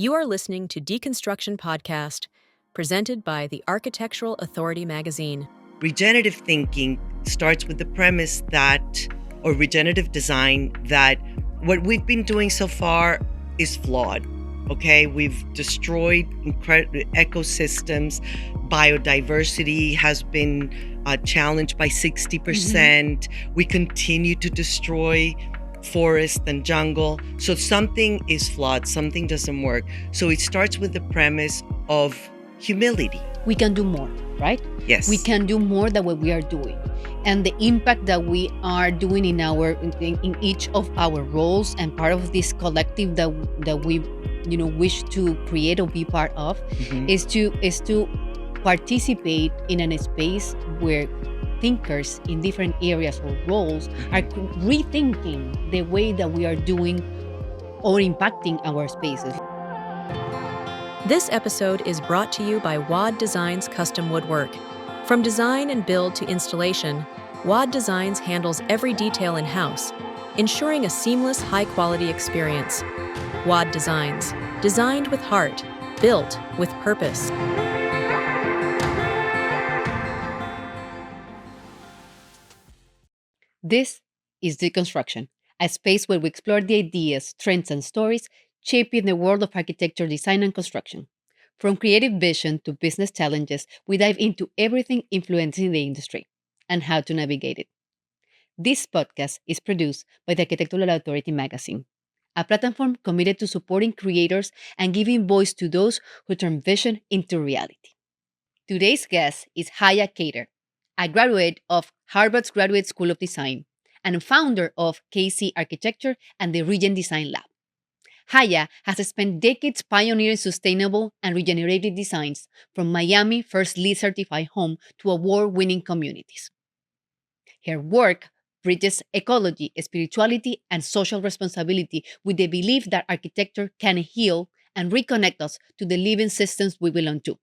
You are listening to Deconstruction Podcast, presented by the Architectural Authority magazine. Regenerative thinking starts with the premise that, or regenerative design, that what we've been doing so far is flawed. Okay, we've destroyed incredible ecosystems. Biodiversity has been challenged by 60%. We continue to destroy forest and jungle. So something is flawed, something doesn't work. So it starts with the premise of humility. We can do more, right? Yes. We can do more than what we are doing. And the impact that we are doing in each of our roles and part of this collective that we wish to create or be part of is to participate in a space where thinkers in different areas or roles are rethinking the way that we are doing or impacting our spaces. This episode is brought to you by WAD Designs Custom Woodwork. From design and build to installation, WAD Designs handles every detail in-house, ensuring a seamless, high-quality experience. WAD Designs, designed with heart, built with purpose. This is Deconstruction, a space where we explore the ideas, trends, and stories shaping the world of architecture, design, and construction. From creative vision to business challenges, we dive into everything influencing the industry and how to navigate it. This podcast is produced by the Architectural Authority magazine, a platform committed to supporting creators and giving voice to those who turn vision into reality. Today's guest is Jaya Kader, a graduate of Harvard's Graduate School of Design and founder of KC Architecture and the Regen Design Lab. Jaya has spent decades pioneering sustainable and regenerative designs, from Miami first LEED certified home to award-winning communities. Her work bridges ecology, spirituality, and social responsibility with the belief that architecture can heal and reconnect us to the living systems we belong to.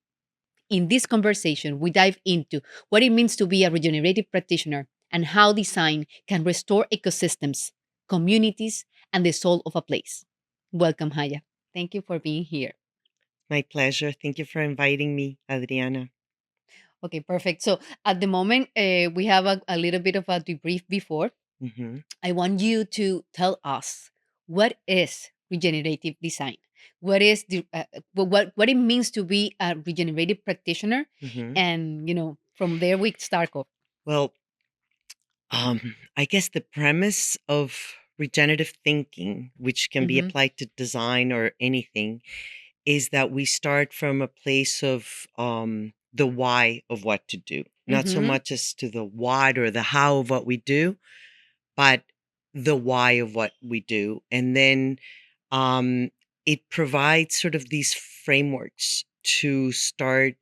In this conversation, we dive into what it means to be a regenerative practitioner and how design can restore ecosystems, communities, and the soul of a place. Welcome, Jaya. Thank you for being here. My pleasure. Thank you for inviting me, Adriana. Okay, perfect. So at the moment, we have a little bit of a debrief before. I want you to tell us, what is regenerative design? What is what it means to be a regenerative practitioner? And from there we start off. Well, I guess the premise of regenerative thinking, which can be applied to design or anything, is that we start from a place of the why of what to do, not so much as to the what or the how of what we do, but the why of what we do. And then it provides sort of these frameworks to start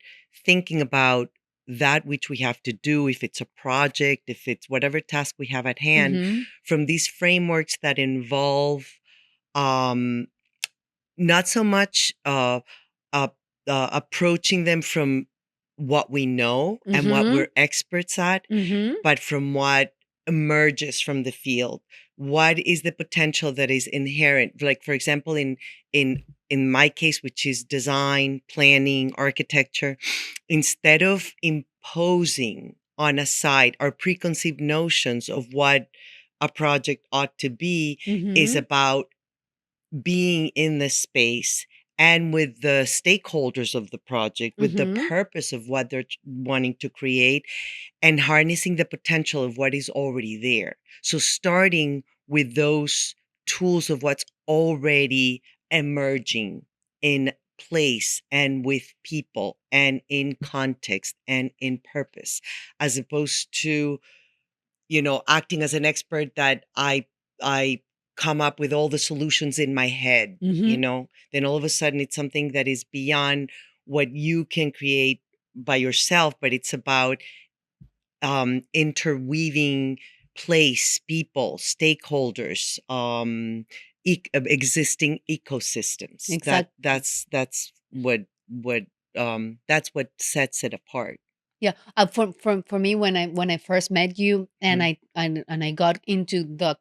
thinking about that which we have to do, if it's a project, if it's whatever task we have at hand, from these frameworks that involve not so much approaching them from what we know and what we're experts at, but from what emerges from the field. What is the potential that is inherent? Like, for example, in my case, which is design, planning, architecture, instead of imposing on a site our preconceived notions of what a project ought to be, is about being in the space and with the stakeholders of the project, with the purpose of what they're wanting to create, and harnessing the potential of what is already there. So starting with those tools of what's already emerging in place and with people and in context and in purpose, as opposed to, acting as an expert that I come up with all the solutions in my head, then all of a sudden it's something that is beyond what you can create by yourself, but it's about interweaving place, people, stakeholders, existing ecosystems. Exactly. That's what sets it apart. Yeah, for me, when I first met you and I got into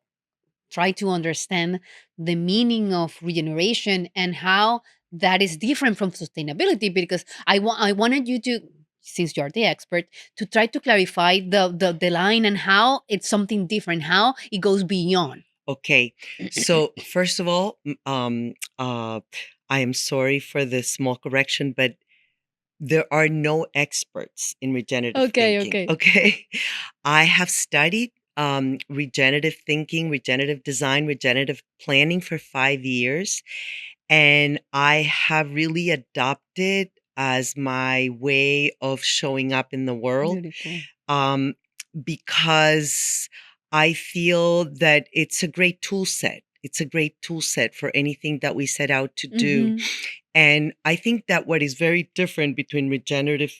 try to understand the meaning of regeneration and how that is different from sustainability, because I wanted you to, since you're the expert, to try to clarify the line and how it's something different, how it goes beyond. Okay. So first of all, I am sorry for the small correction, but there are no experts in regenerative Okay, thinking. okay. Okay. I have studied regenerative thinking, regenerative design, regenerative planning for 5 years. And I have really adopted as my way of showing up in the world, Beautiful. um, because I feel that it's a great tool set. It's a great tool set for anything that we set out to do. Mm-hmm. And I think that what is very different between regenerative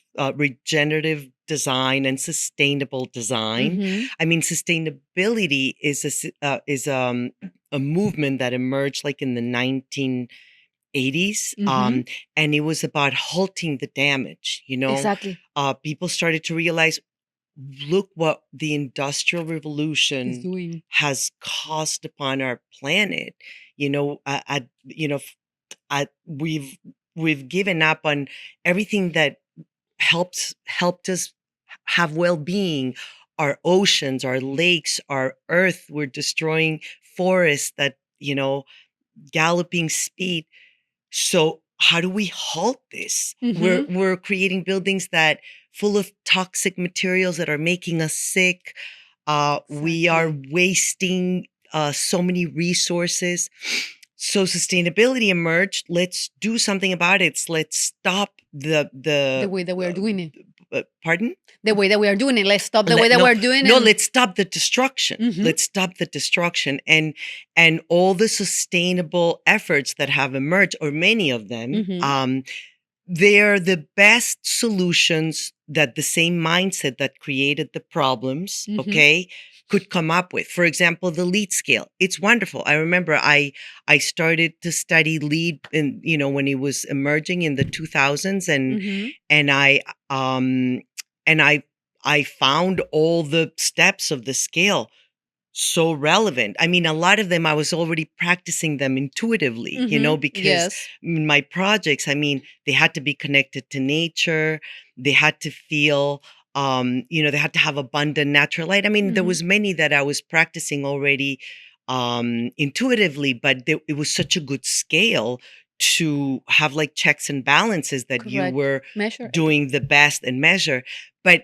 design and sustainable design. Mm-hmm. I mean, sustainability is a movement that emerged like in the 1980s, Mm-hmm. and it was about halting the damage. Exactly. People started to realize, look what the Industrial It's Revolution doing. has caused upon our planet. We've given up on everything that helped us have well-being. Our oceans, our lakes, our earth. We're destroying forests that, galloping speed. So how do we halt this? We're Mm-hmm. we're creating buildings that full of toxic materials that are making us sick. We are Exactly. wasting so many resources. So sustainability emerged. Let's do something about it. Let's stop The way that we are doing it. pardon? The way that we are doing it. Let's stop the way that No, we're doing no, it. let's stop the destruction. Mm-hmm. Let's stop the destruction, and all the sustainable efforts that have emerged, or many of them, Mm-hmm. they're the best solutions that the same mindset that created the problems, Mm-hmm. okay, could come up with. For example, the lead scale. It's wonderful. I remember I started to study lead in, when it was emerging in the 2000s, Mm-hmm. and um I found all the steps of the scale so relevant. I mean, a lot of them I was already practicing them intuitively, Mm-hmm. because Yes. in my projects, I mean, they had to be connected to nature. They had to feel, they had to have abundant natural light. I mean, there Mm-hmm. was many that I was practicing already intuitively, but it was such a good scale to have like checks and balances that you Correct. were Measure doing the best and measure. But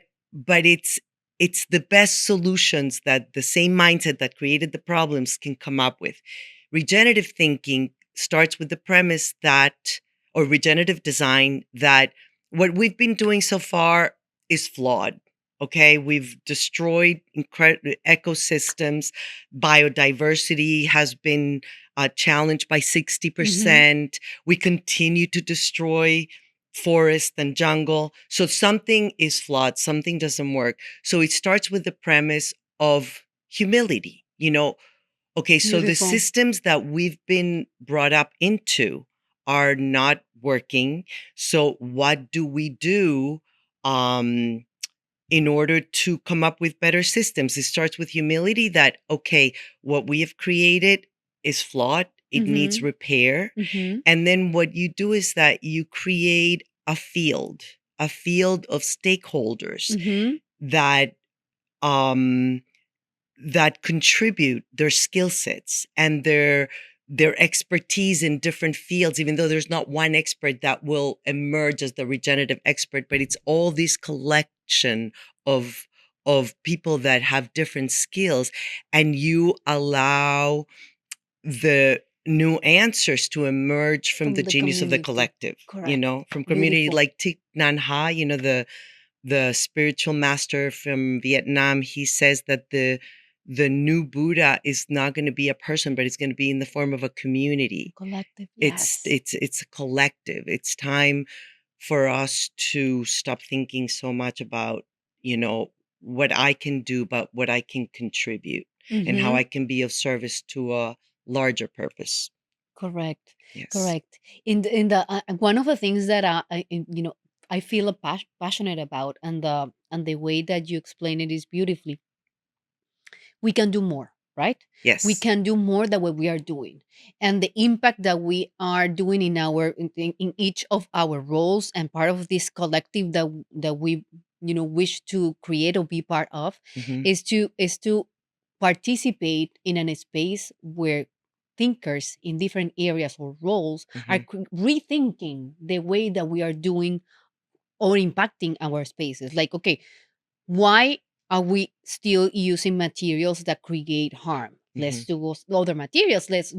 it's the best solutions that the same mindset that created the problems can come up with. Regenerative thinking starts with the premise that, or regenerative design, that what we've been doing so far is flawed. Okay, we've destroyed incredible ecosystems. Biodiversity has been challenged by Mm-hmm. 60%. We continue to destroy forest and jungle. So something is flawed, something doesn't work. So it starts with the premise of humility. Okay, so the Beautiful. systems that we've been brought up into are not working. So what do we do um, in order to come up with better systems? It starts with humility that, okay, what we have created is flawed, it needs Mm-hmm. repair. Mm-hmm. And then what you do is that you create a field of stakeholders Mm-hmm. that um that contribute their skill sets and their expertise in different fields, even though there's not one expert that will emerge as the regenerative expert, but it's all this collection of people that have different skills, and you allow the new answers to emerge from the From the genius of the community. collective, Correct. from community Beautiful. like Thich Nhat Hanh, the spiritual master from Vietnam. He says that the new Buddha is not going to be a person, but it's going to be in the form of a community. Collective. It's Yes. it's it's a collective. It's time for us to stop thinking so much about, what I can do, but what I can contribute and how Mm-hmm. I can be of service to a larger purpose. Correct. Yes. Correct. In the one of the things that I feel passionate about, and the way that you explain it is beautifully. We can do more, right? Yes. We can do more than what we are doing, and the impact that we are doing in each of our roles and part of this collective that we wish to create or be part of Mhm. is to participate in a space where thinkers in different areas or roles are Mhm. rethinking the way that we are doing or impacting our spaces. Like, okay, why are we still using materials that create harm? Let's Mhm. do other materials. Let's,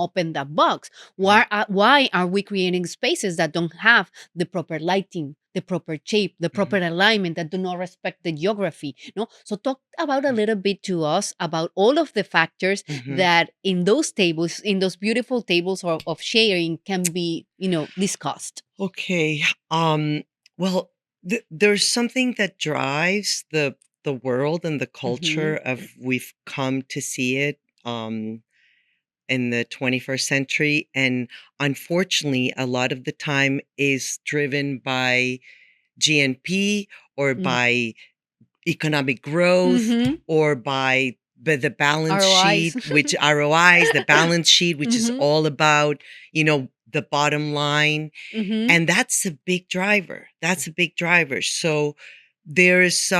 open that box. Mhm. Why are we creating spaces that don't have the proper lighting, the proper shape, the proper Mhm. alignment, that do not respect the geography? No. So talk about a Mhm. little bit to us about all of the factors Mhm. that in those tables, in those beautiful tables of sharing, can be, discussed. Okay. Well, there's something that drives the world and the culture Hmm. of we've come to see it in the 21st century, and unfortunately, a lot of the time is driven by GNP or by economic growth Mm-hmm. or by the balance ROIs. sheet, which ROIs, the balance sheet, which is Mm-hmm. all about, the bottom line. Mm-hmm. And that's a big driver. That's a big driver. So there's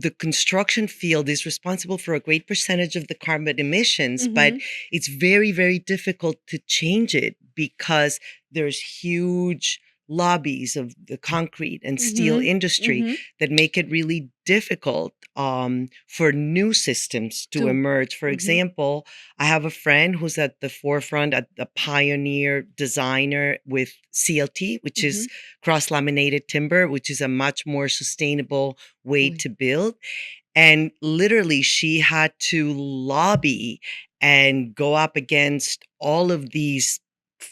the construction field is responsible for a great percentage of the carbon emissions, but Mm-hmm. it's very, very difficult to change it because there's huge lobbies of the concrete and steel Mm-hmm. industry Mm-hmm. that make it really difficult for new systems to Two. emerge. For Mm-hmm. example, I have a friend who's at the forefront, at the pioneer designer with CLT, which Mm-hmm. is cross laminated timber, which is a much more sustainable way Wait. to build. And literally, she had to lobby and go up against all of these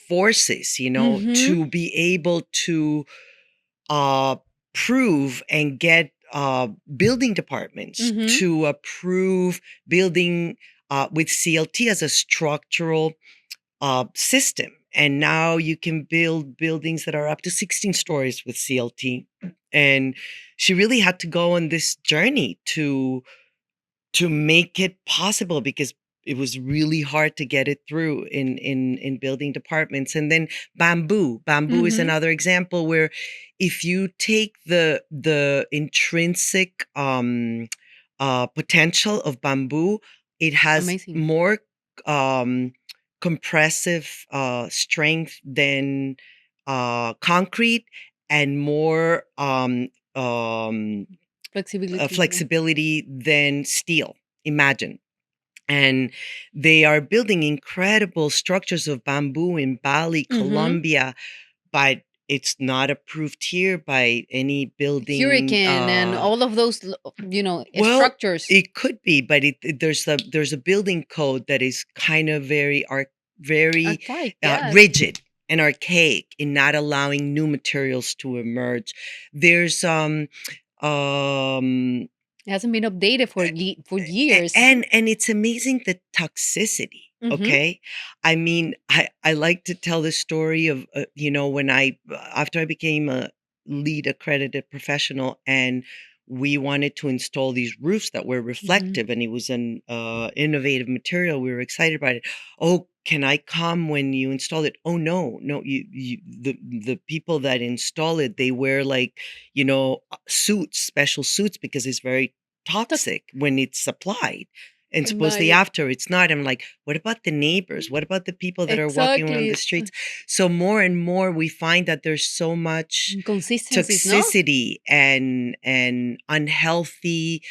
forces, Mm-hmm. to be able to uh, prove and get building departments Mm-hmm. to approve building with CLT as a structural system. And now you can build buildings that are up to 16 stories with CLT. And she really had to go on this journey to make it possible because it was really hard to get it through in building departments. And then bamboo is Mm-hmm. another example where if you take the intrinsic potential of bamboo, it has Amazing. more um compressive strength than concrete, and more Flexibility. flexibility than steel. Imagine. And they are building incredible structures of bamboo in Bali, Mm-hmm. Colombia, but it's not approved here by any building. Hurricane and all of those, Well, structures. it could be, but there's a building code that is kind of very Archaic, yes. rigid and archaic in not allowing new materials to emerge. There's um It hasn't been updated for years. and it's amazing the toxicity. Mm-hmm. Okay, I mean, I like to tell the story of when I after I became a lead accredited professional, and we wanted to install these roofs that were Mm-hmm. reflective, and it was an innovative material. We were excited about it. Oh, can I come when you install it? Oh, no, the people that install it, they wear like suits, special suits, because it's very toxic when it's applied. And supposedly Imagine. after it's not. I'm like, what about the neighbors? What about the people that are walking around the Exactly. streets? So more and more we find that there's so much Inconsistencies, no? toxicity and unhealthy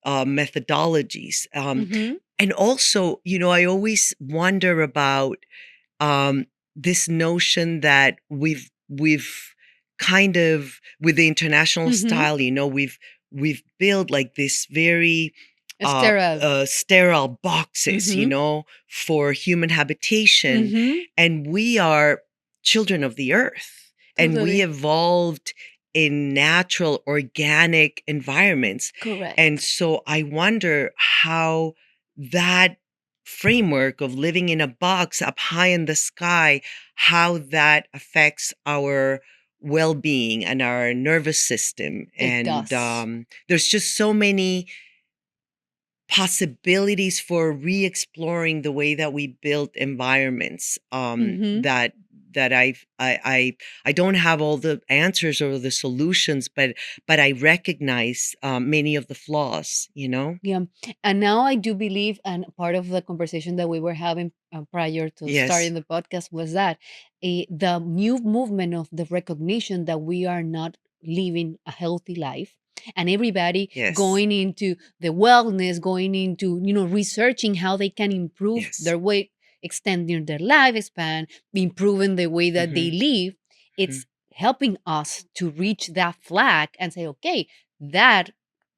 methodologies. Mm-hmm. And also, I always wonder about this notion that we've kind of, with the international Mm-hmm. style, we've built like this very Sterile. sterile boxes, Mm-hmm. for human habitation, Mm-hmm. and we are children of the earth, and we Totally. evolved in natural, organic environments. And Correct. so I wonder how that framework of living in a box up high in the sky, how that affects our well-being and our nervous system. It And does. there's just so many possibilities for re-exploring the way that we build environments, Mm-hmm. that I don't have all the answers or the solutions, but I recognize many of the flaws, you know? Yeah. And now I do believe, and part of the conversation that we were having prior to Yes. starting the podcast was that the new movement of the recognition that we are not living a healthy life, and everybody Yes. going into the wellness, going into, researching how they can improve Yes. their weight, extending their lifespan, improving the way that they Mhm. live. Mhm. It's helping us to reach that flag and say, okay, that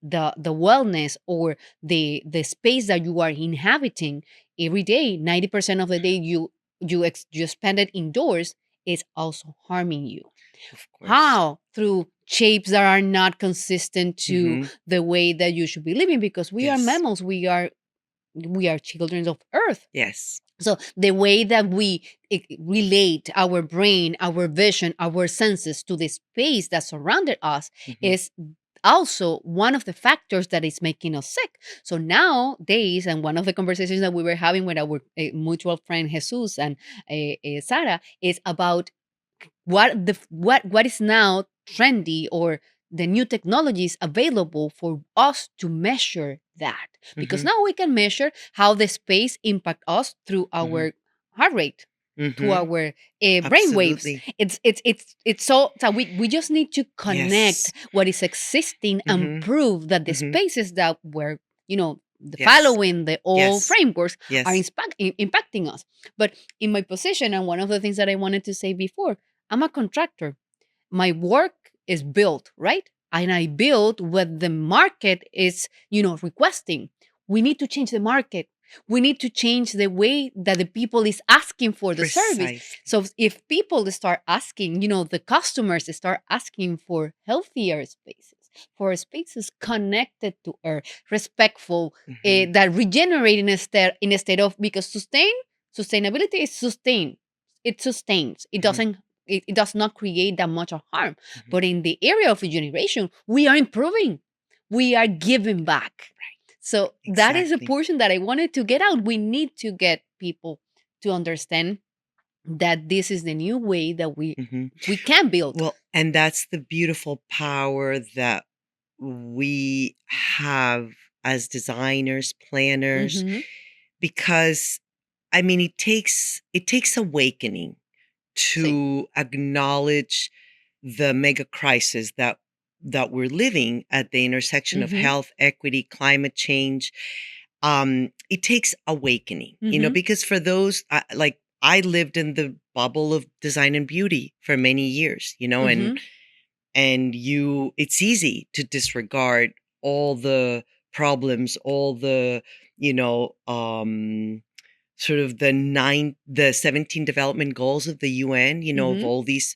the wellness or the space that you are inhabiting every day, 90% of the day you spend it indoors, is also harming you. Of course. How? Through shapes that are not consistent to Mhm. the way that you should be living, because we are Yes. mammals, we are children of earth. Yes. So the way that we relate our brain, our vision, our senses to the space that surrounded us Mhm. is also one of the factors that is making us sick. So nowadays, and one of the conversations that we were having with our mutual friend Jesus and Sarah, is about what is now trendy, or the new technologies available for us to measure that, because Mhm. now we can measure how the space impact us through Mhm. our heart rate, to Mhm. our brain waves. Absolutely. It's so we just need to connect Yes. what is existing and Mhm. prove that the Mhm. spaces that were, the Yes. following the old Yes. frameworks are Yes. impacting us. But in my position, and one of the things that I wanted to say before, I'm a contractor. My work is built, right? And I build what the market is, requesting. We need to change the market. We need to change the way that the people is asking for the service. Precisely. So if people start asking, the customers start asking for healthier spaces, for spaces connected to earth, respectful, Mhm. that regenerate instead of, because sustainability is sustain. It sustains. It Mhm. doesn't it does not create that much of harm. Mhm. But in the area of regeneration, we are improving. We are giving back. So that is a Exactly. portion that I wanted to get out. We need to get people to understand that this is the new way that Mhm. we can build. Well, and that's the beautiful power that we have as designers, planners, Mm-hmm. because I mean it takes awakening See. to acknowledge the mega crisis that we're living at the intersection of Mm-hmm. health, equity, climate change. It takes awakening, Mm-hmm. because for those like I lived in the bubble of design and beauty for many years, Mm-hmm. and it's easy to disregard all the problems, all the, you know, sort of the 17 development goals of the UN, of Mm-hmm. all these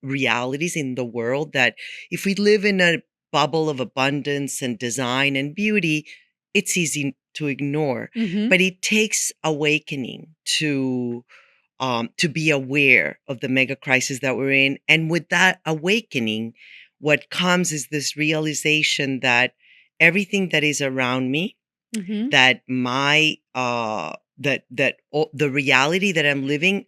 realities in the world, that if we live in a bubble of abundance and design and beauty, it's easy to ignore. Mm-hmm. But it takes awakening to be aware of the mega crisis that we're in. And with that awakening, what comes is this realization that everything that is around me, Mm-hmm. that the reality that I'm living,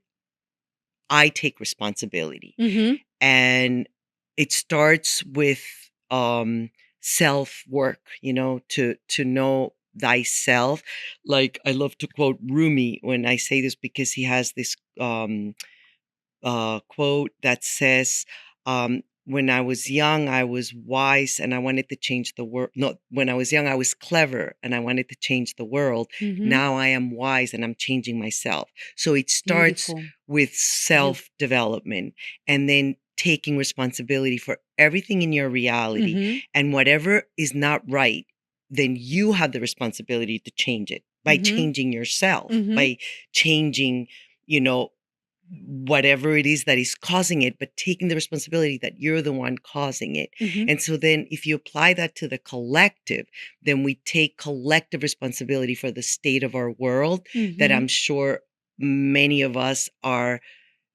I take responsibility. Mm-hmm. And it starts with self work, to know thyself. Like, I love to quote Rumi when I say this, because he has this quote that says, when I was young, I was wise and I wanted to change the world. No, when I was young, I was clever and I wanted to change the world. Mm-hmm. Now I am wise and I'm changing myself. So it starts Beautiful. with Yeah. self development, and then taking responsibility for everything in your reality. Mm-hmm. And whatever is not right, then you have the responsibility to change it by Mm-hmm. changing yourself, Mm-hmm. by changing, you know, whatever it is that is causing it, but taking the responsibility that you're the one causing it. Mm-hmm. And so then if you apply that to the collective, then we take collective responsibility for the state of our world that Mm-hmm. I'm sure many of us are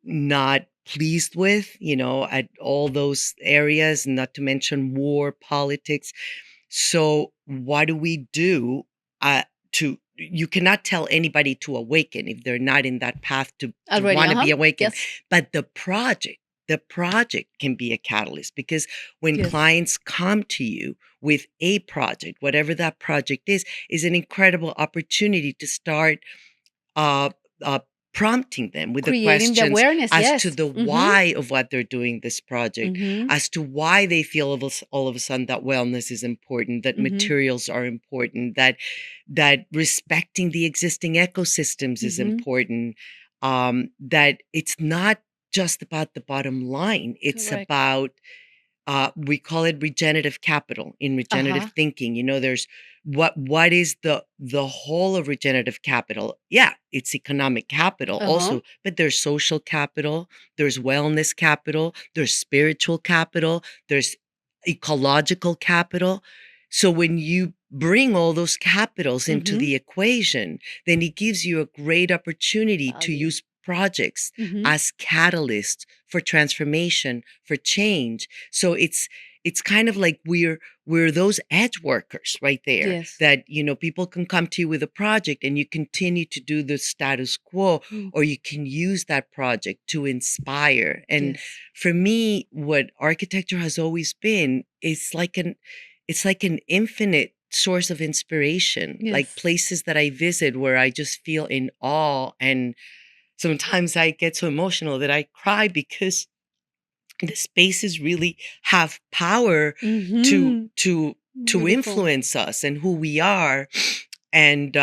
not pleased with, at all those areas, not to mention war, politics. So what do we do to you cannot tell anybody to awaken if they're not in that path to Already, want to be awakened. yes, But the project can be a catalyst, because when yes. clients come to you with a project, whatever that project is an incredible opportunity to start uh, uh, prompting them with the Creating the questions awareness, as to yes. the why of what they're doing this project, as to why they feel all of a sudden that wellness is important, that materials are important, that respecting the existing ecosystems is important, that it's not just about the bottom line. It's Correct. about we call it regenerative capital in regenerative thinking. There's what is the whole of regenerative capital? Yeah, it's economic capital also, but there's social capital, there's wellness capital, there's spiritual capital, there's ecological capital. So when you bring all those capitals into the equation, then it gives you a great opportunity to Value. use projects as catalysts for transformation, for change. So it's kind of like we're those edge workers right there, Yes. that people can come to you with a project and you continue to do the status quo, or you can use that project to inspire. And Yes. for me, what architecture has always been, it's like an infinite source of inspiration, like Yes. places that I visit where I just feel in awe, and sometimes I get so emotional that I cry, because the spaces really have power to Beautiful. influence us and who we are. And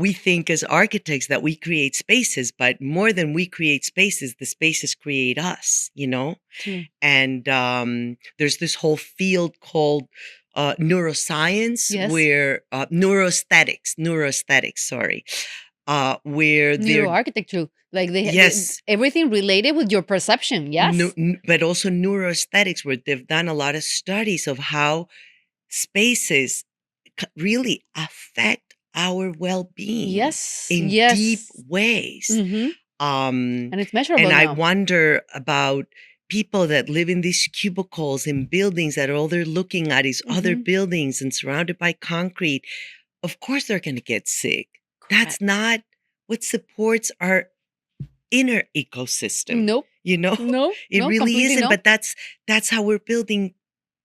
we think as architects that we create spaces, but more than we create spaces, the spaces create us. True. And there's this whole field called neuroscience, Yes. where neuroaesthetics, sorry, where they're Neuroarchitecture, like yes, everything related with your perception. Yes. but also neuroaesthetics, where they've done a lot of studies of how spaces really affect our well-being Yes. in deep Yes. ways. And it's measurable And I now. wonder about people that live in these cubicles in buildings that all they're looking at is other buildings and surrounded by concrete. Of course they're going to get sick. That's Correct. not what supports our inner ecosystem. Nope. No, It no, really completely isn't. no. But that's how we're building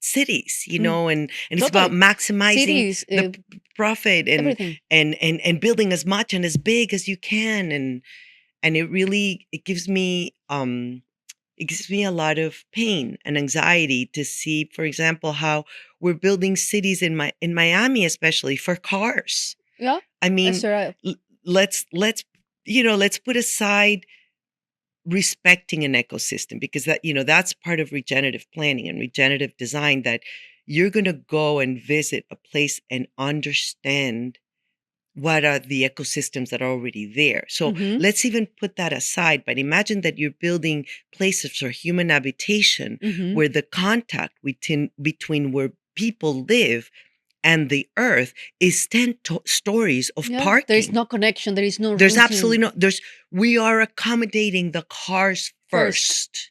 cities, and it's about Totally. maximizing Cities, the profit, and everything. and building as much and as big as you can. And it gives me a lot of pain and anxiety to see, for example, how we're building cities in Miami, especially for cars. Yeah. I mean, Sure. let's put aside respecting an ecosystem, because that's part of regenerative planning and regenerative design, that you're going to go and visit a place and understand what are the ecosystems that are already there. So let's even put that aside. But imagine that you're building places for human habitation, where the contact between where people live and the earth is 10 stories of parking. There's no connection. There is no There's room absolutely no, we are accommodating the cars first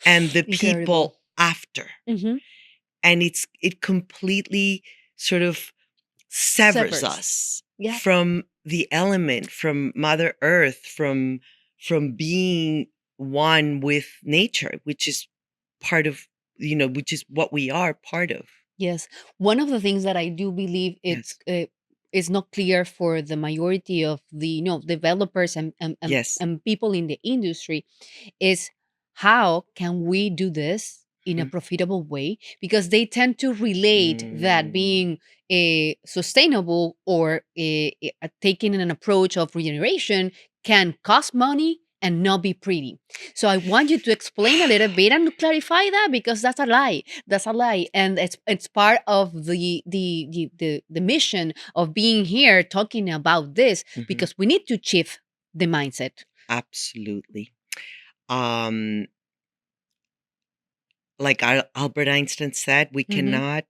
and the Incredible. people after. And it completely sort of severs us from the element, from Mother Earth, from being one with nature, which is part of, which is what we are part of. Yes. One of the things that I do believe Yes. is not clear for the majority of the developers Yes. and people in the industry is how can we do this in a profitable way, because they tend to relate that being sustainable or taking an approach of regeneration can cost money and not be pretty. So I want you to explain a little bit and clarify that, because that's a lie. That's a lie, and it's part of the mission of being here talking about this, because we need to shift the mindset. Absolutely. Like Albert Einstein said, we cannot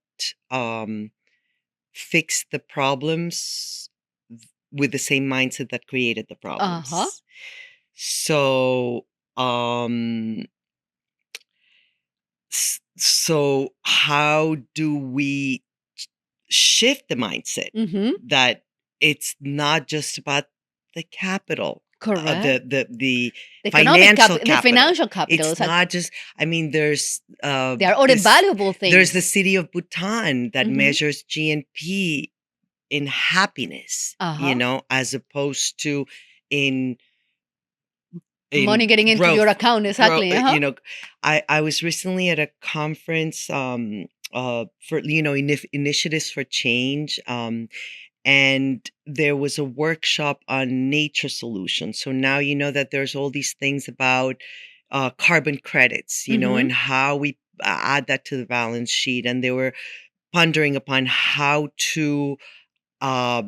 fix the problems with the same mindset that created the problems. So, so how do we shift the mindset Mm-hmm. that it's not just about the capital, Correct. the The financial the capital. financial capital. It's not just. I mean, there's There are other this. valuable There's the things. city of Bhutan that Mm-hmm. measures GNP in happiness, Uh-huh. as opposed to in Money in getting into your growth. account, exactly. Uh-huh. I was recently at a conference for initiatives for change, and there was a workshop on nature solutions. So now you know that there's all these things about carbon credits, Mm-hmm. and how we add that to the balance sheet, and they were pondering upon how to uh,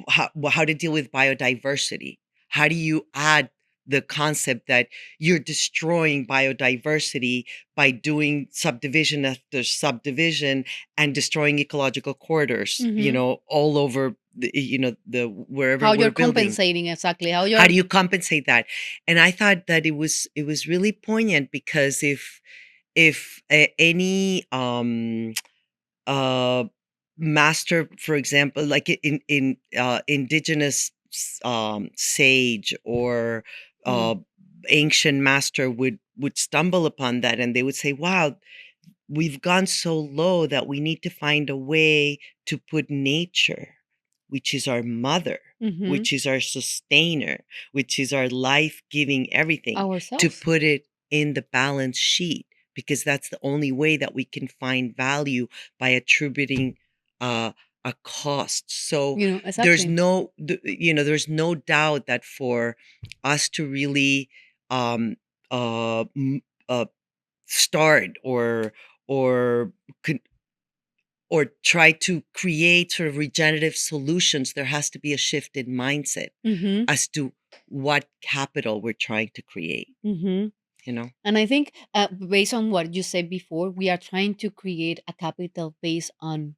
how to deal with biodiversity. How do you add the concept that you're destroying biodiversity by doing subdivision after subdivision and destroying ecological corridors, Mm-hmm. all over the wherever How we're you're building. compensating, exactly. How How you're do you compensate that? And I thought that it was really poignant, because if any uh master, for example, like in indigenous sage or Mm-hmm. uh ancient master would stumble upon that, and they would say, wow, we've gone so low that we need to find a way to put nature, which is our mother, Mm-hmm. which is our sustainer, which is our life-giving everything, to Ourselves. put it in the balance sheet, because that's the only way that we can find value, by attributing uh, a cost. So Exactly. there's no doubt that for us to really um, uh, m- uh, start or con- or try to create sort of regenerative solutions, there has to be a shift in mindset Mm-hmm. as to what capital we're trying to create. Mm-hmm. You know? And I think, based on what you said before, we are trying to create a capital based on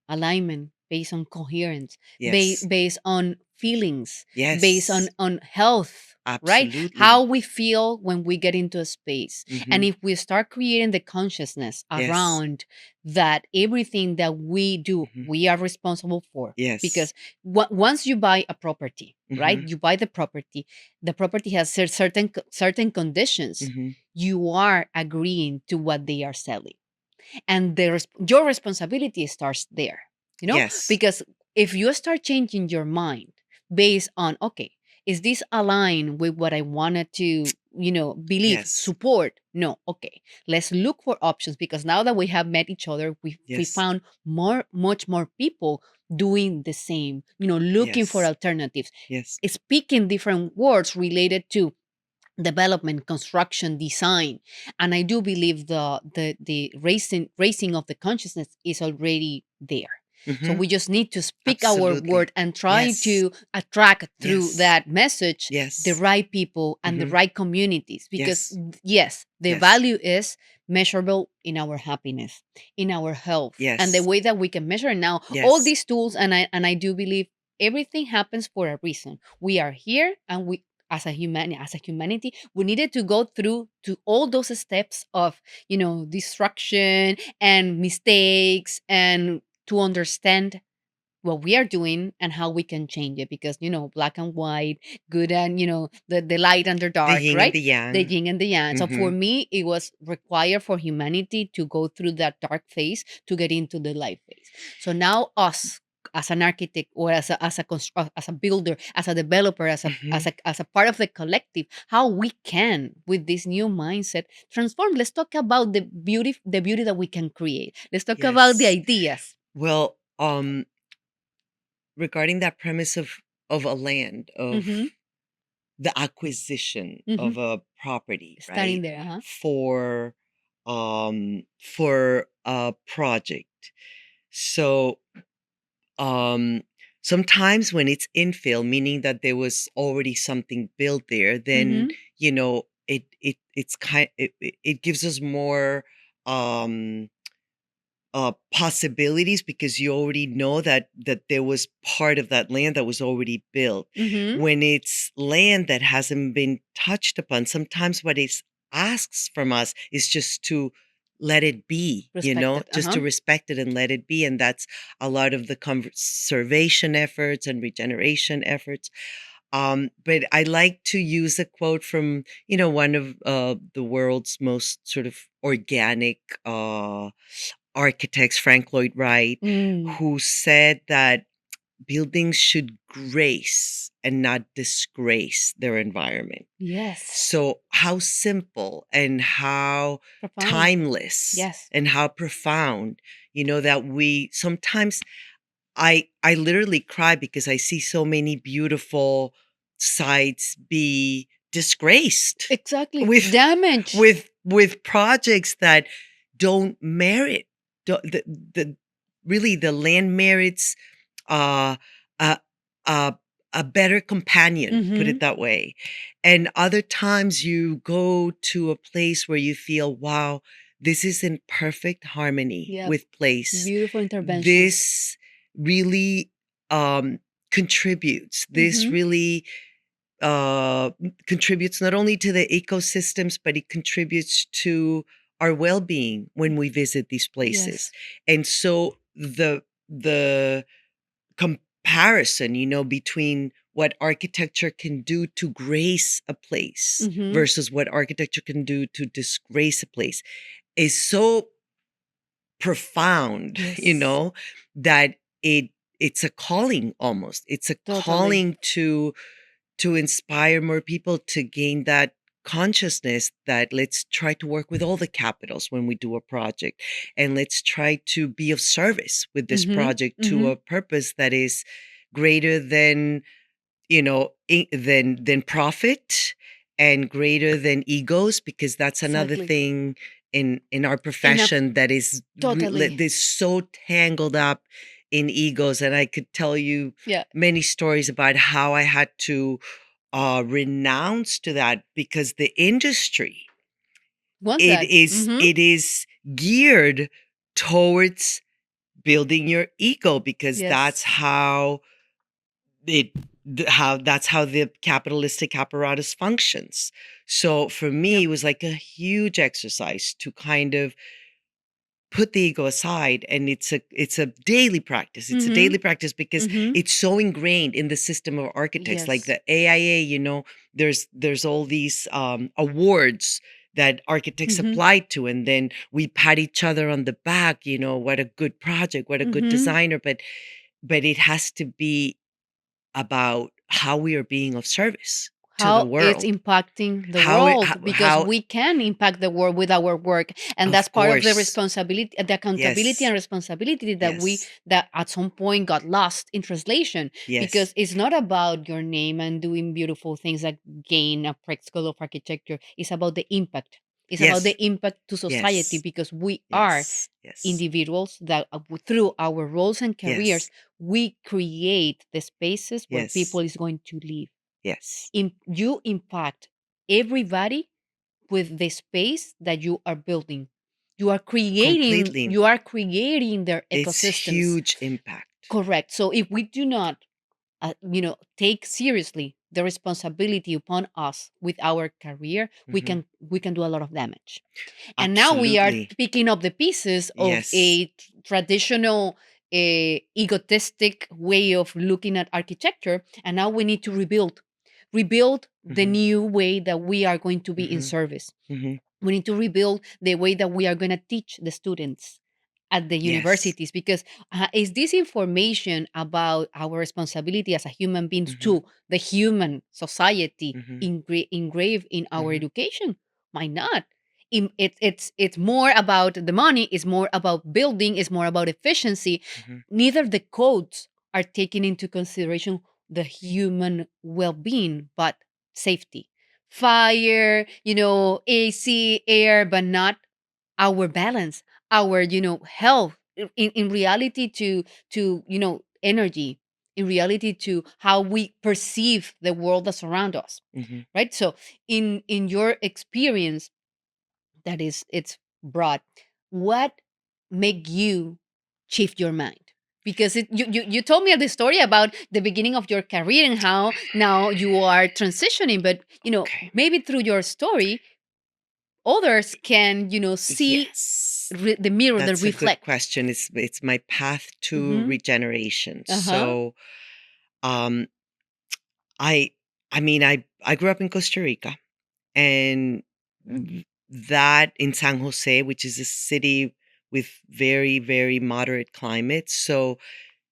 alignment, based on coherence, Yes. based on feelings, based Yes. on health, right? How Absolutely. we feel when we get into a space. And Mm-hmm. if we start creating the consciousness Yes. around that, everything that we do, Mm-hmm. we are responsible for. Yes. Because once you buy a property, right? Mm-hmm. You buy the property has certain conditions. Mm-hmm. You are agreeing to what they are selling, and your responsibility starts there, Yes. because if you start changing your mind based on, okay, is this aligned with what I wanted to, believe, Yes. support? No. Okay, let's look for options, because now that we have met each other, we Yes. found much more people doing the same, looking for Yes. alternatives, Yes. speaking different words related to development, construction, design. And I do believe the raising of the consciousness is already there. So Mm-hmm. we just need to speak our Absolutely. word and try Yes. to attract through Yes. that message the Yes. right people and the Mm-hmm. right communities, because Yes. yes, the Yes. value is measurable in our happiness, in our health, and the Yes. way that we can measure now all Yes. these tools. And I do believe everything happens for a reason. We are here, and we, as a humanity, we needed to go through to all those steps of, destruction and mistakes, and to understand what we are doing and how we can change it, because black and white, good and, the light and the The dark, yin and right? the The yang. yin and the yang. So Mm-hmm. for me, it was required for humanity to go through that dark phase to get into the light phase. So now us, as an architect, or as a builder, as a developer, Mm-hmm. as a part of the collective, how we can, with this new mindset, transform. Let's talk about the beauty that we can create. Let's talk about the Yes. ideas. Well, regarding that premise of a land, of Mm-hmm. the acquisition Mm-hmm. of a property, Starting right? there, huh? For for a project. So um sometimes when it's infill, meaning that there was already something built there, then Mm-hmm. it gives us more um possibilities, because you already know that there was part of that land that was already built. Mm-hmm. When it's land that hasn't been touched upon, sometimes what it asks from us is just to let it be, Respected. just to respect it and let it be. And that's a lot of the conservation efforts and regeneration efforts. But I like to use a quote from, one of the world's most sort of organic architects, Frank Lloyd Wright, who said that buildings should grace and not disgrace their environment. Yes. So how simple and how Profound. timeless Yes. and how profound, that we sometimes I literally cry because I see so many beautiful sites be disgraced. Exactly. With damage. With projects that don't merit the really the land merits uh a a, a better companion, put it that way. And other times you go to a place where you feel, wow, this is in perfect harmony with place. Beautiful intervention. This really contributes. This really contributes not only to the ecosystems, but it contributes to our well-being when we visit these places. And so the comparison, between what architecture can do to grace a place versus what architecture can do to disgrace a place is so profound, that it's a calling almost. It's a calling to inspire more people to gain that consciousness that let's try to work with all the capitals when we do a project, and let's try to be of service with this project to a purpose that is greater than than profit and greater than egos, because that's another thing in our profession that is this so tangled up in egos. And I could tell you many stories about how I had to renounce to that, because the industry it is geared towards building your ego, because that's how that's how the capitalistic apparatus functions. So for me, it was like a huge exercise to kind of put the ego aside, and it's a daily practice. It's a daily practice because it's so ingrained in the system of architects, like the AIA. There's all these awards that architects apply to, and then we pat each other on the back. What a good project, what a good designer. But it has to be about how we are being of service to the world. It's impacting the world, because we can impact the world with our work, and that's part of the responsibility, the accountability and responsibility that that at some point got lost in translation. Because it's not about your name and doing beautiful things that gain a praise school of architecture. It's about the impact. It's about the impact to society, because we are individuals that through our roles and careers, we create the spaces where people is going to live. You impact everybody with the space that you are building. You are creating. Completely. You are creating their ecosystems. It's huge impact. Correct. So if we do not, take seriously the responsibility upon us with our career, we can do a lot of damage. And now we are picking up the pieces of a traditional, egotistic way of looking at architecture, and now we need to rebuild the new way that we are going to be in service. We need to rebuild the way that we are going to teach the students at the universities, because is this information about our responsibility as a human beings to the human society engraved in our education? Might not. It's more about the money, it's more about building, it's more about efficiency. Neither the codes are taking into consideration the human well-being, but safety, fire, AC, air, but not our balance, our health, in reality to energy, in reality to how we perceive the world that surrounds us. Right. So in your experience, that is, it's broad, what make you shift your mind? Because you told me the story about the beginning of your career and how now you are transitioning, but maybe through your story others can see the mirror that That's a good reflects. question. It's my path to Mm-hmm. regeneration. Uh-huh. So, um, I I mean, I grew up in Costa Rica, and that in San Jose, which is a city with very, very moderate climate. So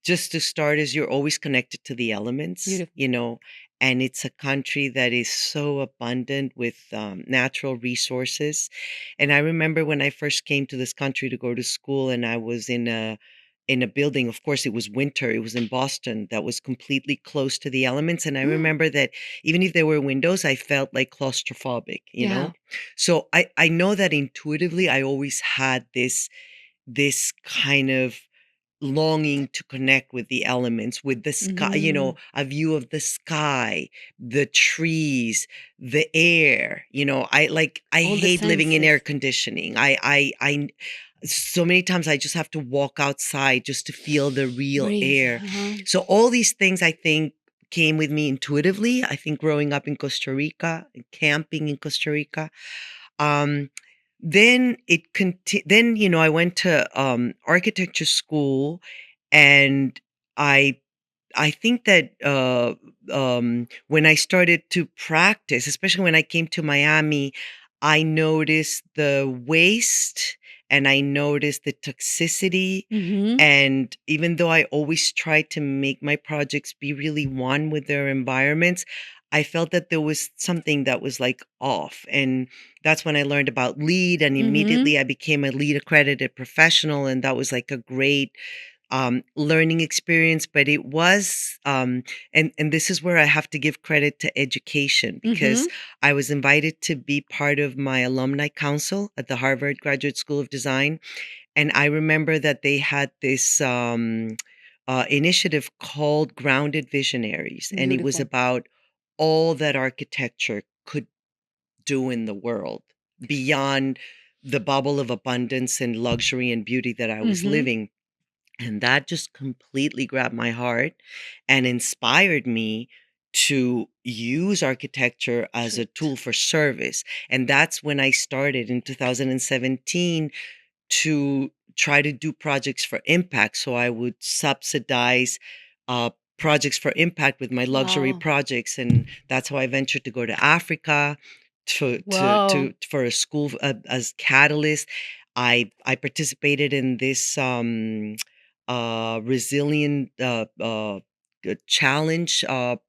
just to start is you're always connected to the elements, Beautiful. and it's a country that is so abundant with natural resources. And I remember when I first came to this country to go to school, and I was in a building. Of course, it was winter. It was in Boston, that was completely close to the elements. And I remember that even if there were windows, I felt like claustrophobic. Yeah. So I know that intuitively I always had this kind of longing to connect with the elements, with the sky, Mm-hmm. a view of the sky, the trees, the air. I All the hate living in air senses. conditioning. I so many times I just have to walk outside just to feel the real Breathe. air. Uh-huh. So all these things I think came with me intuitively. I think growing up in Costa Rica, camping in Costa Rica, um, then I went to architecture school, and I I think that when I started to practice, especially when I came to Miami, I noticed the waste and I noticed the toxicity. Mm-hmm. And even though I always try to make my projects be really one with their environments, I felt that there was something that was like off. And that's when I learned about LEED. And Mm-hmm. immediately I became a LEED accredited professional. And that was like a great learning experience. But it was, and this is where I have to give credit to education, Mm-hmm. because I was invited to be part of my alumni council at the Harvard Graduate School of Design. And I remember that they had this initiative called Grounded Visionaries, and it was Beautiful. about all that architecture could do in the world beyond the bubble of abundance and luxury and beauty that I was Mm-hmm. living. And that just completely grabbed my heart and inspired me to use architecture as a Perfect. tool for service. And that's when I started in 2017 to try to do projects for impact. So I would subsidize uh, projects for impact with my luxury Wow. projects, and that's how I ventured to go to Africa Wow. for a school as catalyst. I participated in this resilient challenge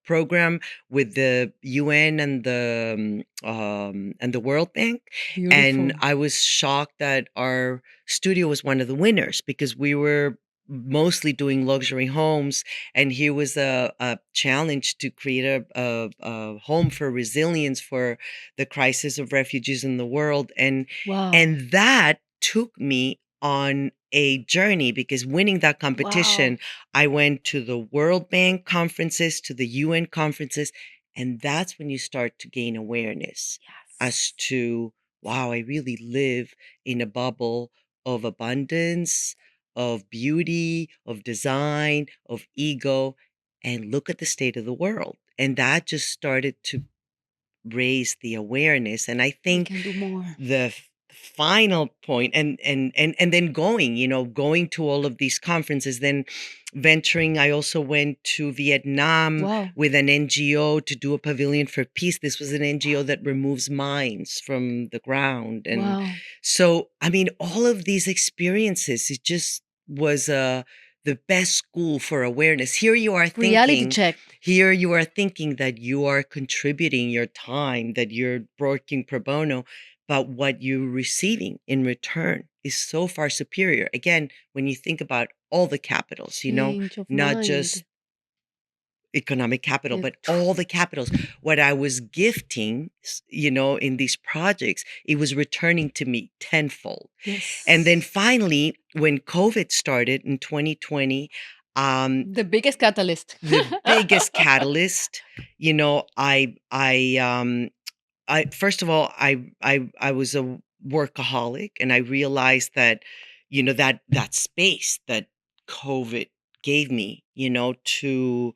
program with the UN and the World Bank, and Beautiful. I was shocked that our studio was one of the winners because we were mostly doing luxury homes, and here was a challenge to create a home for resilience for the crisis of refugees in the world. and Wow. and that took me on a journey, because winning that Wow. competition, I went to the World Bank conferences, to the UN conferences, and that's when you start to gain awareness as Yes. to, wow, I really live in a bubble of abundance, of beauty, of design, of ego, and look at the state of the world. And that just started to raise the awareness. And I We think can do more. the final point, and then going to all of these conferences, then venturing, I also went to Vietnam Wow. with an NGO to do a pavilion for peace. This was an NGO that removes mines from the ground. And Wow. so, I mean, all of these experiences, it just was the best school for awareness. Reality check. Here you are thinking that you are contributing your time, that you're working pro bono, but what you're receiving in return is so far superior. Again, when you think about all the capitals, Change of not just mind. economic capital, It- but all the capitals, what I was gifting, in these projects, it was returning to me tenfold. And then Yes. finally, when COVID started in 2020, The biggest catalyst. the biggest catalyst, I first of all, I was a workaholic, and I realized that, that space that COVID gave me, to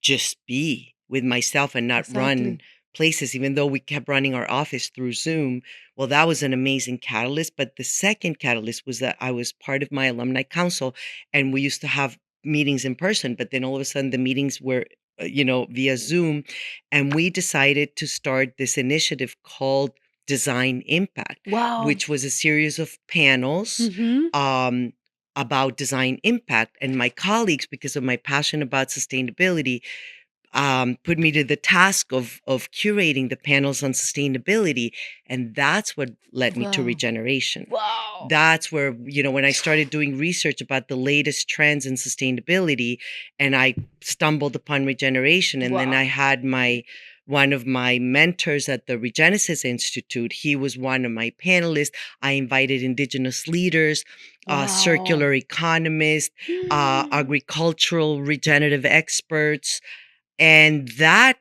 just be with myself and not run Exactly. places, even though we kept running our office through Zoom. Well, that was an amazing catalyst. But the second catalyst was that I was part of my alumni council, and we used to have meetings in person, but then all of a sudden the meetings were, via Zoom. And we decided to start this initiative called Design Impact, Wow. which was a series of panels Mm-hmm. about design impact. And my colleagues, because of my passion about sustainability, put me to the task of curating the panels on sustainability, and that's what led me to Wow. regeneration. Wow. That's where, when I started doing research about the latest trends in sustainability, and I stumbled upon regeneration, and then I had one of my mentors at the Regenesis Institute. He was one of my panelists. I invited indigenous leaders, circular economists, agricultural regenerative experts. And that,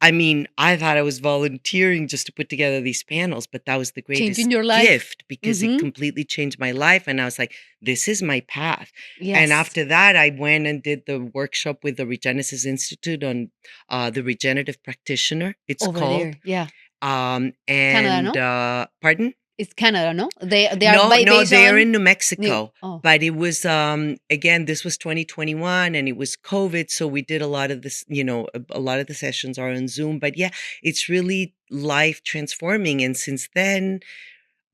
I mean, I thought I was volunteering just to put together these panels, but that was the Changing greatest your life. gift because it completely changed my life. And I was like, this is my path. Yes. And after that, I went and did the workshop with the Regenesis Institute on the Regenerative Practitioner, it's Over called. there, yeah. And Canada, pardon? It's Canada, no? They are No, based they're on in New Mexico. Oh. But it was again, this was 2021 and it was COVID, so we did a lot of this, a lot of the sessions are on Zoom. But yeah, it's really life transforming. And since then,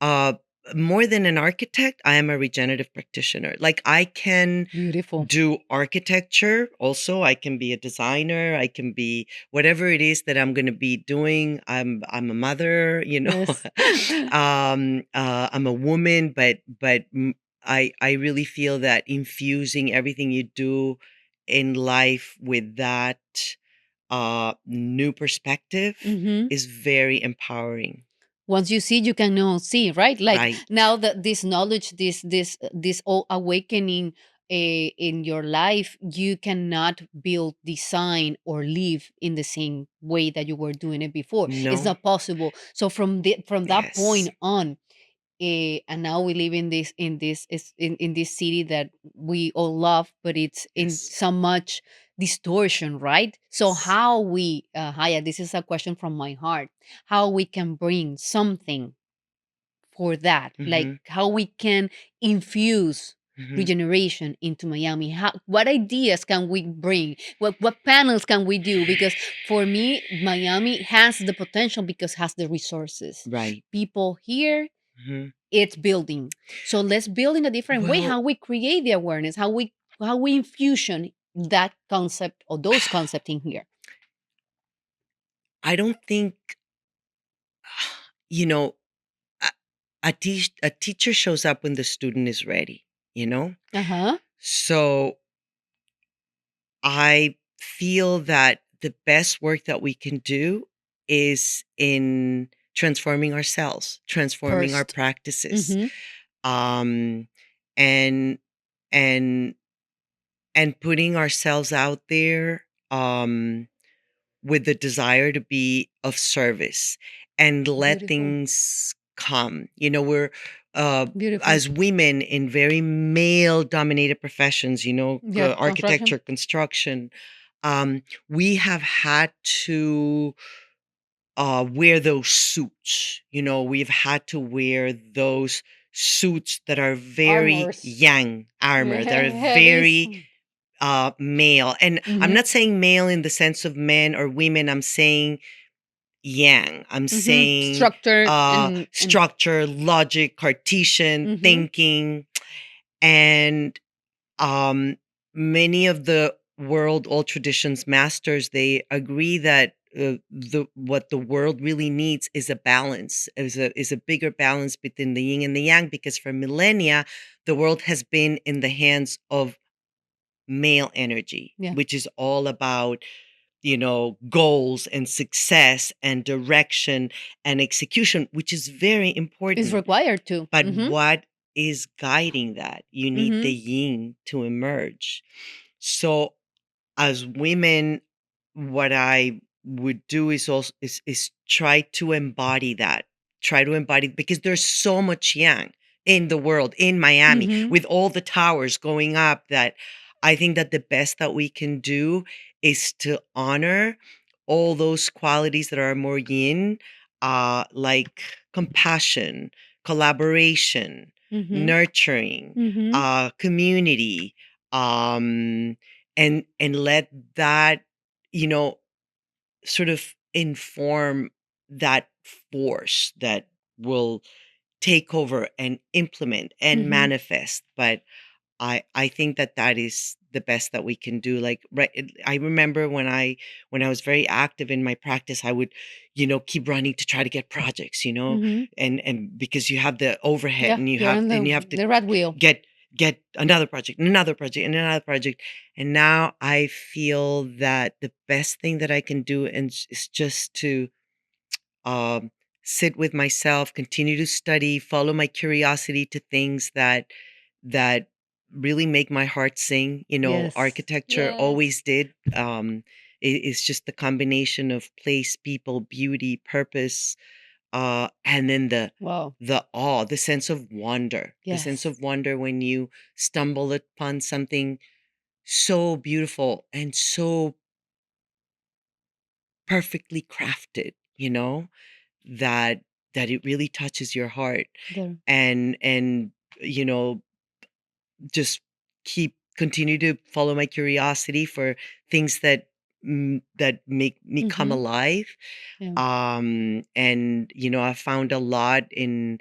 uh more than an architect, I am a regenerative practitioner. Like I can Beautiful. do architecture also. I can be a designer. I can be whatever it is that I'm going to be doing. I'm a mother, Yes. I'm a woman, but I really feel that infusing everything you do in life with that new perspective Mm-hmm. is very empowering. Once you see, you can now see, right? Like Right. now that this knowledge, this all awakening in your life, you cannot build, design, or live in the same way that you were doing it before. It's No. not possible. So from that Yes. point on, and now we live in this city that we all love, but it's in Yes. so much distortion, right? So Yes. how we, Haya, this is a question from my heart, how we can bring something for that, like Mm-hmm. how we can infuse Mm-hmm. regeneration into Miami. What ideas can we bring? What panels can we do? Because for me, Miami has the potential because has the resources. Right. People here, Mm-hmm. it's building. So let's build in a different way. Well, How we create the awareness, how we infusion that concept or those concepts in here. I don't think, you know, a, a teacher shows up when the student is ready, Uh-huh. So I feel that the best work that we can do is in transforming ourselves, transforming our First. practices, Mm-hmm. um, and and and putting ourselves out there, with the desire to be of service and let Beautiful. things come. We're uh, Beautiful. as women in very male dominated professions, Yeah, construction. architecture, construction, we have had to wear those suits. We've had to wear those suits that are very Armors. yang armor, that are Heavies. very male. And I'm Mm-hmm. not saying male in the sense of men or women. I'm saying yang. I'm Mm-hmm. saying Structure and structure, logic, Cartesian mm-hmm. thinking. And um, many of the world old traditions masters, they agree that what the world really needs is a balance, is a bigger balance between the yin and the yang, because for millennia the world has been in the hands of male energy, Yeah. which is all about, goals and success and direction and execution, which is very It's important. required to. But Mm-hmm. what is guiding that? You need Mm-hmm. the yin to emerge. So as women, what I would do is also is try to embody that. Try to embody, because there's so much yang in the world, in Miami, Mm-hmm. with all the towers going up, that I think that the best that we can do is to honor all those qualities that are more yin, like compassion, collaboration, Mm-hmm. nurturing, Mm-hmm. community, and let that, you know, sort of inform that force that will take over and implement and Mm-hmm. manifest. But I think that that is the best that we can do. Like, right, I remember when I was very active in my practice, I would, keep running to try to get projects, Mm-hmm. and because you have the overhead, Yeah, and you're in you have to the rat wheel. get another project and another project and another project. And now I feel that the best thing that I can do is just to um, sit with myself, continue to study, follow my curiosity to things that really make my heart sing. Yes. Architecture Yes. always did. It's just the combination of place, people, beauty, purpose, and then Wow. the awe, the sense Yes. of wonder when you stumble upon something so beautiful and so perfectly crafted, that it really touches your heart. There. And you know just continue to follow my curiosity for things that make me come Mm-hmm. alive. Yeah. And I found a lot in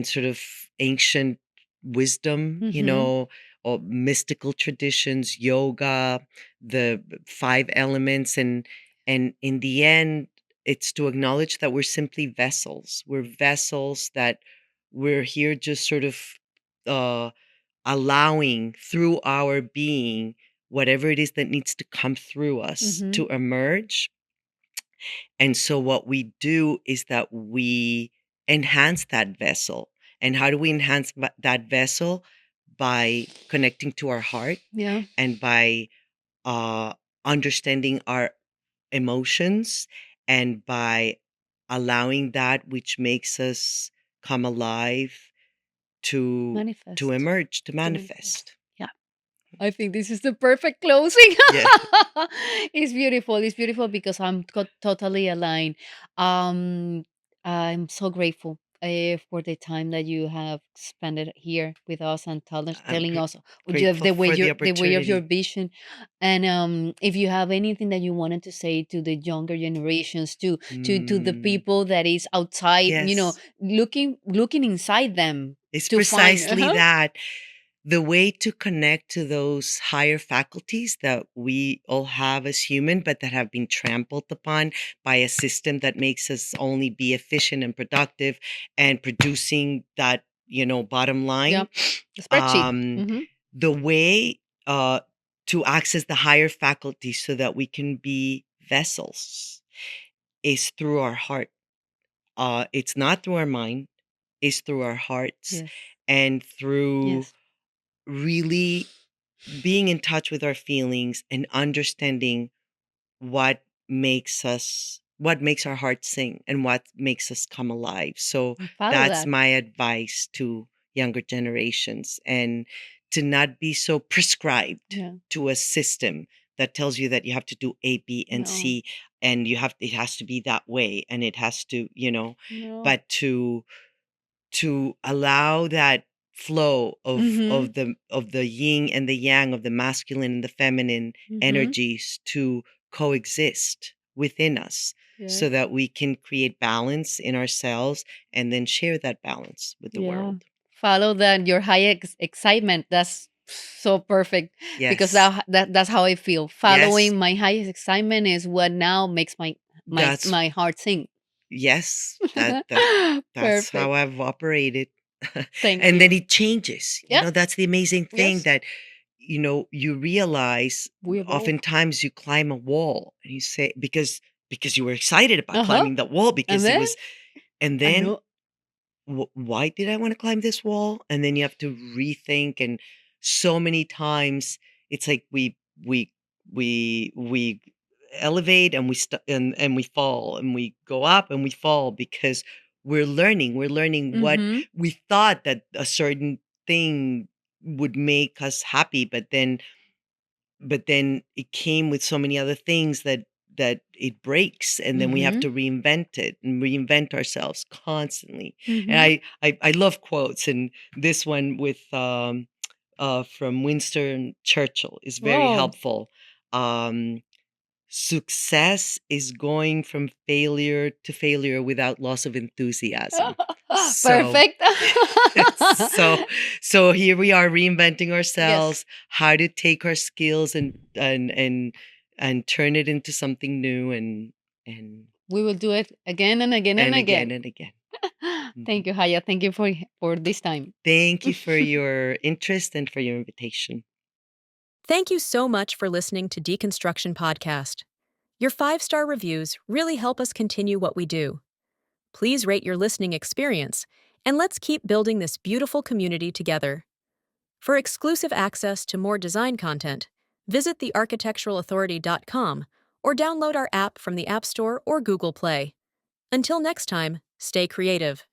sort of ancient wisdom, Mm-hmm. or mystical traditions, yoga, the five elements. And in the end, it's to acknowledge that we're simply vessels. We're vessels, that we're here just sort of uh allowing through our being whatever it is that needs to come through us Mm-hmm. to emerge. And so what we do is that we enhance that vessel. And how do we enhance that vessel? By connecting to our heart, Yeah. and by uh, understanding our emotions, and by allowing that which makes us come alive to Manifest. emerge, to To manifest. manifest. Yeah. I think this is the perfect closing. Yeah. It's beautiful. It's beautiful because I'm totally aligned. Um, I'm so grateful for the time that you have spent it here with us and I'm telling us grateful the way for the the way of your opportunity. vision. And if you have anything that you wanted to say to the younger generations, to the Mm, people that is outside, yes, looking inside them it's to find. precisely that. The way to connect to those higher faculties that we all have as human, but that have been trampled upon by a system that makes us only be efficient and productive and producing that, bottom Yeah, line. the spreadsheet. Um, Mm-hmm. the way to access the higher faculties so that we can be vessels is through our heart. It's not through our mind, it's through our hearts, Yes. and through Yes. really being in touch with our feelings and understanding what makes our hearts sing and what makes us come alive. So And follow that's that. my advice to younger generations, and to not be so prescribed Yeah. to a system that tells you that you have to do A, B, and No. C, and it has to be that way, and it has to, No. but to allow that flow Mm-hmm. of the yin and the yang, of the masculine and the feminine Mm-hmm. energies, to coexist within us, so Yes. that we can create balance in ourselves and then share that balance with the Yeah. world. Follow that your high excitement. That's so perfect because Yes. that's how I feel. Yes. Following my highest excitement is what now makes That's my heart sing. yes. That's how Perfect. I've operated. Thank And you. then it changes. Yeah. That's the amazing thing, Yes. that you realize We evolve. oftentimes you climb a wall and you say, because you were excited about Uh huh. climbing that wall, And because it then was, and I then know. why did I want to climb this wall? And then you have to rethink. And so many times it's like we elevate, and and we fall, and we go up and we fall, because we're learning what Mm-hmm. we thought that a certain thing would make us happy, but then it came with so many other things it breaks, and then we have to reinvent it and reinvent ourselves constantly. And I love quotes, and this one with from Winston Churchill is very Whoa. helpful. Success is going from failure to failure without loss of enthusiasm. Perfect. So here we are reinventing ourselves, how to take our skills and turn it into something new, and we will do it again and again and again. and again. Thank you, Jaya. Thank you for this time. Thank you for your interest and for your invitation. Thank you so much for listening to Deconstruction Podcast. Your 5-star reviews really help us continue what we do. Please rate your listening experience, and let's keep building this beautiful community together. For exclusive access to more design content, visit thearchitecturalauthority.com or download our app from the App Store or Google Play. Until next time, stay creative.